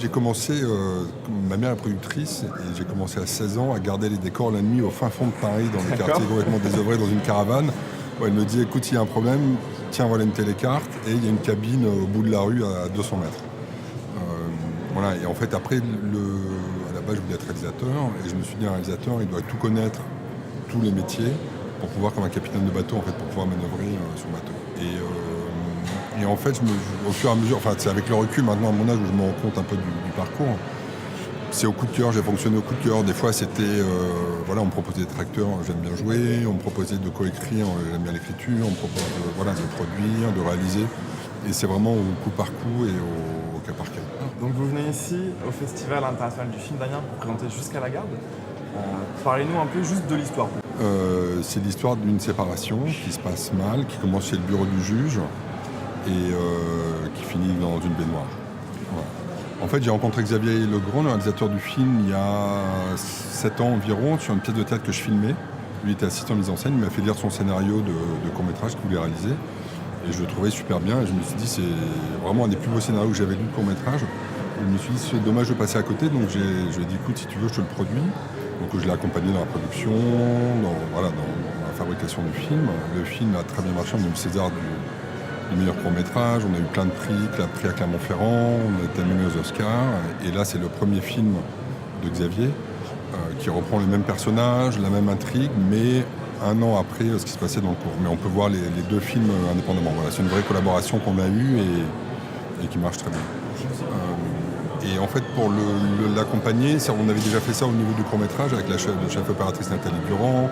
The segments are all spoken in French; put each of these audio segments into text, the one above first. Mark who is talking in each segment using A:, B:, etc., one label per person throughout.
A: j'ai commencé, ma mère est productrice, et j'ai commencé à 16 ans à garder les décors la nuit au fin fond de Paris, dans des quartiers complètement désœuvrés, dans une caravane. Ouais, elle me dit, écoute, il y a un problème, tiens, voilà une télécarte, et il y a une cabine au bout de la rue à 200 mètres. Voilà, et en fait, après, à la base, je voulais être réalisateur, et je me suis dit, un réalisateur, il doit tout connaître, tous les métiers, pour pouvoir, comme un capitaine de bateau, en fait, pour pouvoir manœuvrer son bateau. Et en fait, au fur et à mesure, enfin, c'est avec le recul maintenant à mon âge où je me rends compte un peu du parcours. C'est au coup de cœur, j'ai fonctionné au coup de cœur. Des fois, c'était, voilà, on me proposait des tracteurs, j'aime bien jouer. On me proposait de coécrire, j'aime bien l'écriture. On me propose de produire, de réaliser. Et c'est vraiment au coup par coup et au cas par cas.
B: Donc vous venez ici au Festival international du film d'Amiens pour présenter Jusqu'à la garde. Parlez-nous un peu juste de l'histoire.
A: C'est l'histoire d'une séparation qui se passe mal, qui commence chez le bureau du juge et qui finit dans une baignoire. Voilà. En fait, j'ai rencontré Xavier Legrand, le réalisateur du film, il y a 7 ans environ, sur une pièce de théâtre que je filmais. Lui était assistant mise en scène, il m'a fait lire son scénario de court-métrage qu'il voulait réaliser. Et je le trouvais super bien, et je me suis dit, c'est vraiment un des plus beaux scénarios que j'avais lu de court-métrage. Je me suis dit, c'est dommage de passer à côté, donc je lui ai dit, écoute, si tu veux, je te le produis. Donc je l'ai accompagné dans la production, dans la fabrication du film. Le film a très bien marché, on a eu le César du meilleur court-métrage, on a eu plein de prix, prix à Clermont-Ferrand, on a été nommé aux Oscars. Et là, c'est le premier film de Xavier qui reprend le même personnage, la même intrigue, mais un an après ce qui se passait dans le cours. Mais on peut voir les deux films indépendamment. Voilà, c'est une vraie collaboration qu'on a eue et qui marche très bien. Et en fait, pour l'accompagner, on avait déjà fait ça au niveau du court-métrage avec la chef opératrice Nathalie Durand,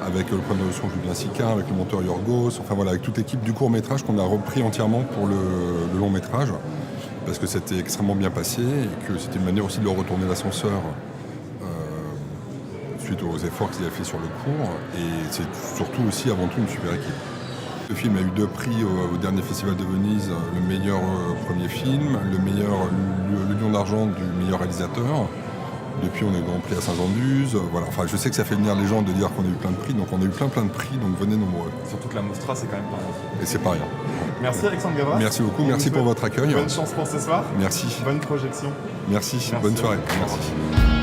A: avec le preneur de son Julien Sicard, avec le monteur Yorgos, enfin voilà, avec toute l'équipe du court-métrage qu'on a repris entièrement pour le long-métrage, parce que c'était extrêmement bien passé et que c'était une manière aussi de leur retourner l'ascenseur suite aux efforts qu'ils avaient fait sur le cours. Et c'est surtout aussi, avant tout, une super équipe. Le film a eu 2 prix au dernier festival de Venise, le meilleur premier film, le Lion d'argent du meilleur réalisateur. Depuis, on est Grand Prix à Saint-Jean-de-Luz. Voilà. Enfin, je sais que ça fait venir les gens de dire qu'on a eu plein de prix, donc on a eu plein de prix, donc venez nombreux.
B: Surtout que la Mostra, c'est quand même pas rien.
A: Et c'est pas rien.
B: Merci Alexandre Gavras.
A: Merci beaucoup, merci pour votre accueil.
B: Bonne chance pour ce soir.
A: Merci.
B: Bonne projection.
A: Merci. Bonne soirée. Merci.